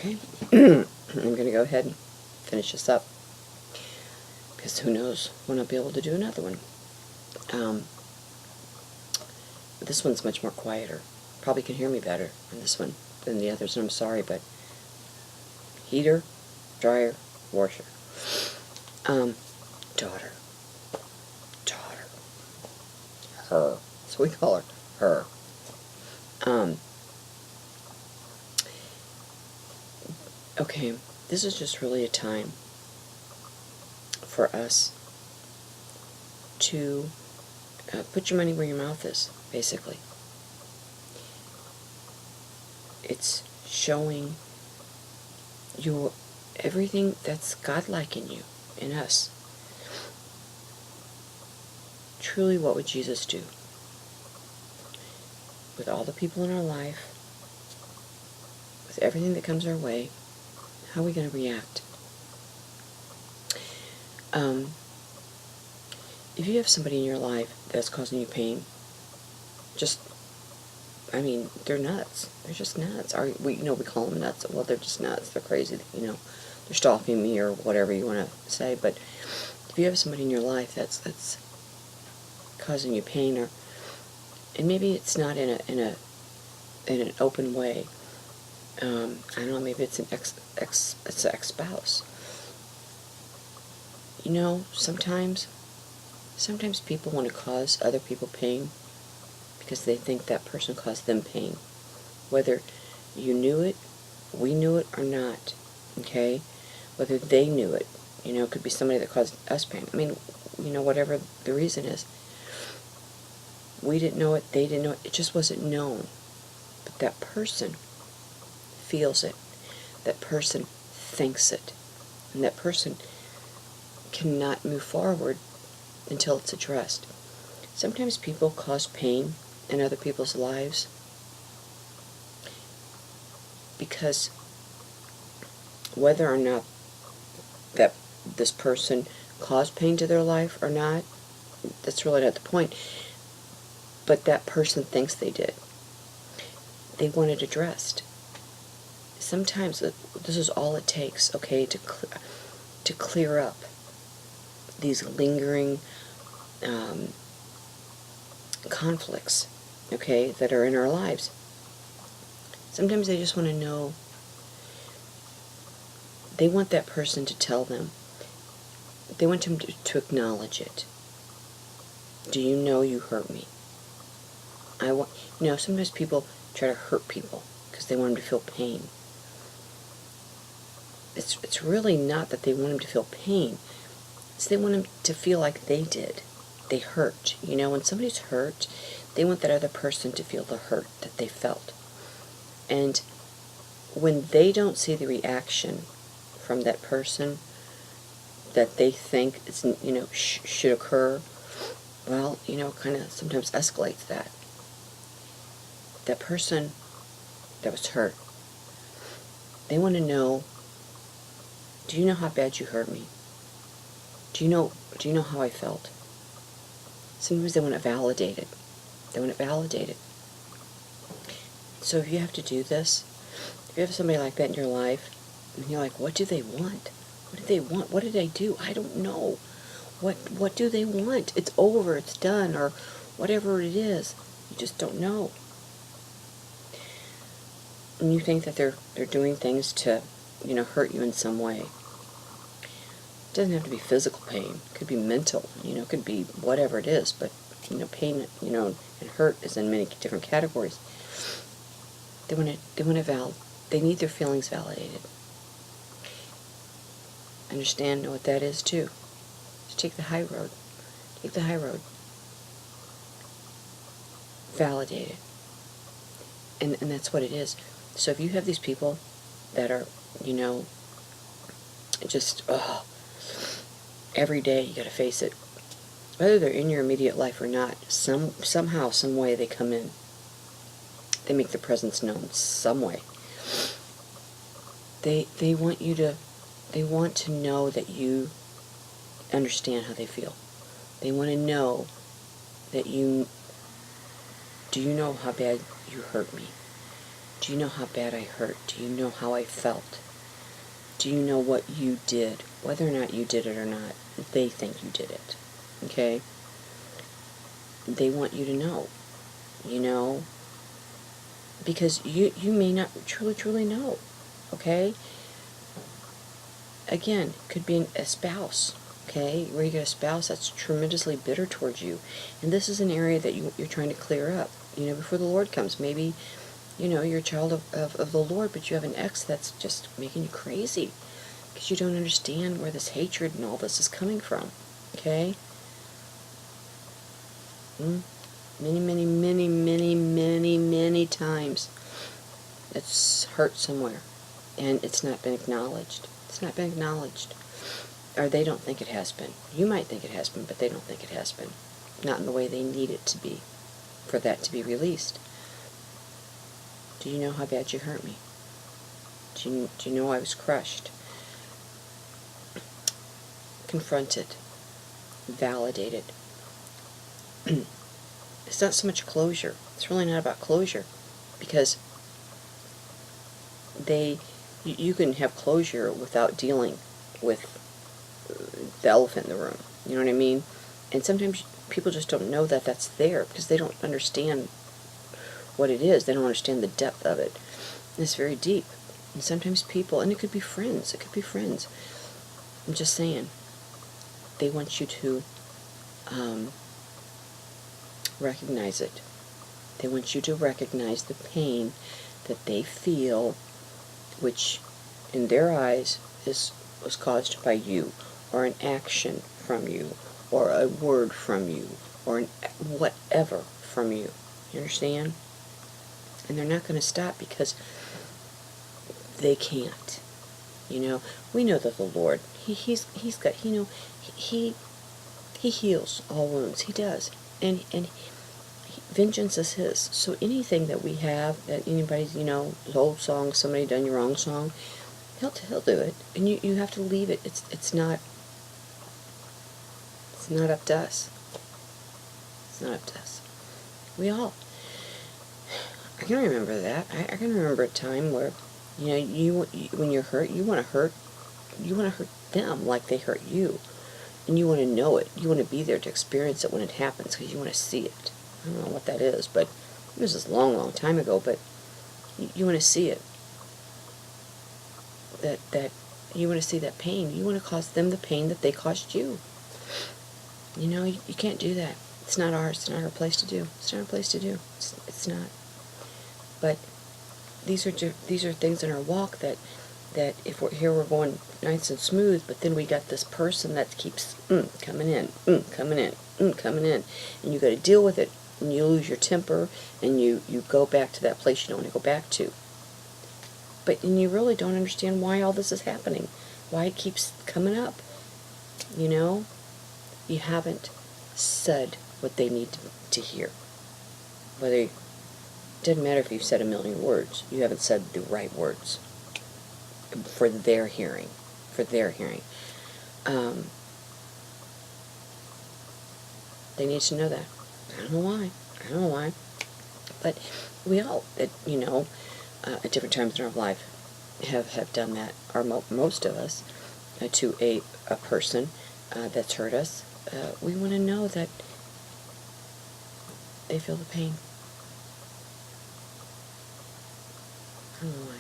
Okay, I'm going to go ahead and finish this up, because who knows when I'll be able to do another one. This one's much more quieter. Probably can hear me better on this one than the others, and I'm sorry, but heater, dryer, washer. Daughter. Her. So we call her. Okay, this is just really a time for us to put your money where your mouth is, basically. It's showing your everything that's godlike in you, in us. Truly, what would Jesus do? With all the people in our life, with everything that comes our way, how are we going to react? If you have somebody in your life that's causing you pain, they're nuts. They're just nuts. We call them nuts. Well, they're just nuts. They're crazy. They're stalking me or whatever you want to say. But if you have somebody in your life that's causing you pain, and maybe it's not in an open way. I don't know. Maybe it's an ex-spouse. Sometimes people want to cause other people pain because they think that person caused them pain. Whether you knew it, we knew it, or not, okay? Whether they knew it, it could be somebody that caused us pain. Whatever the reason is. We didn't know it, they didn't know it, it just wasn't known. But that person feels it. That person thinks it. And that person cannot move forward until it's addressed. Sometimes people cause pain in other people's lives because whether or not that this person caused pain to their life or not, that's really not the point. But that person thinks they did. They want it addressed. Sometimes this is all it takes, okay, to clear up these lingering conflicts, okay, that are in our lives. Sometimes they just want to know. They want that person to tell them. They want them to acknowledge it. Do you know you hurt me? Sometimes people try to hurt people because they want them to feel pain. It's really not that they want them to feel pain. It's they want them to feel like they did. They hurt. When somebody's hurt, they want that other person to feel the hurt that they felt. And when they don't see the reaction from that person that they think is, should occur, well, kind of sometimes escalates that. That person that was hurt, they want to know, do you know how bad you hurt me? Do you know how I felt? Sometimes they want it validated. So if you have to do this, if you have somebody like that in your life, and you're like, what do they want? What do they want? What did I do? I don't know. What do they want? It's over, it's done, or whatever it is. You just don't know. And you think that they're doing things to, hurt you in some way. It doesn't have to be physical pain. It could be mental. It could be whatever it is. But pain, and hurt is in many different categories. They need their feelings validated. Understand what that is too. Just take the high road. Validate it. And that's what it is. So if you have these people that are, just, every day you gotta face it. Whether they're in your immediate life or not, somehow, some way they come in. They make their presence known some way. They want to know that you understand how they feel. They want to know that do you know how bad you hurt me? Do you know how bad I hurt? Do you know how I felt? Do you know what you did? Whether or not you did it or not, they think you did it. Okay? They want you to know. You know? Because you may not truly know. Okay? Again, could be a spouse. Okay? Where you get a spouse that's tremendously bitter towards you. And this is an area that you're trying to clear up. You know, before the Lord comes. Maybe, you know, you're a child of the Lord, but you have an ex that's just making you crazy. Because you don't understand where this hatred and all this is coming from. Okay? Many times it's hurt somewhere. And it's not been acknowledged. It's not been acknowledged. Or they don't think it has been. You might think it has been, but they don't think it has been. Not in the way they need it to be, for that to be released. Do you know how bad you hurt me? Do you know I was crushed? Confronted. Validated. It's not so much closure. It's really not about closure. Because you can have closure without dealing with the elephant in the room. You know what I mean? And sometimes people just don't know that that's there because they don't understand what it is. They don't understand the depth of it. And it's very deep. And sometimes people, and it could be friends. It could be friends. I'm just saying. They want you to recognize it. They want you to recognize the pain that they feel, which in their eyes was caused by you, or an action from you, or a word from you, or whatever from you. You understand? And they're not going to stop because they can't. You know, we know that the Lord, he's got, you know, he heals all wounds. He does. And vengeance is his. So anything that we have, that anybody's, you know, old song, somebody done your wrong song, he'll do it. And you have to leave it. It's not up to us. It's not up to us. I can remember that. I can remember a time where, you know, when you're hurt, you want to hurt them like they hurt you. And you want to know it. You want to be there to experience it when it happens because you want to see it. I don't know what that is, but it was a long time ago, but you want to see it. That you want to see that pain. You want to cause them the pain that they caused you. You know, you can't do that. It's not ours. It's not our place to do. It's not our place to do. It's not. But these are things in our walk that if we're here, we're going nice and smooth, but then we got this person that keeps coming in, coming in, and you got to deal with it, and you lose your temper, and you go back to that place you don't want to go back to. And you really don't understand why all this is happening, why it keeps coming up. You know, you haven't said what they need to hear. It doesn't matter if you've said 1,000,000 words, you haven't said the right words for their hearing. They need to know that. I don't know why. But we all, you know, at different times in our life have done that, or most of us, to a person that's hurt us. We want to know that they feel the pain. I don't know why.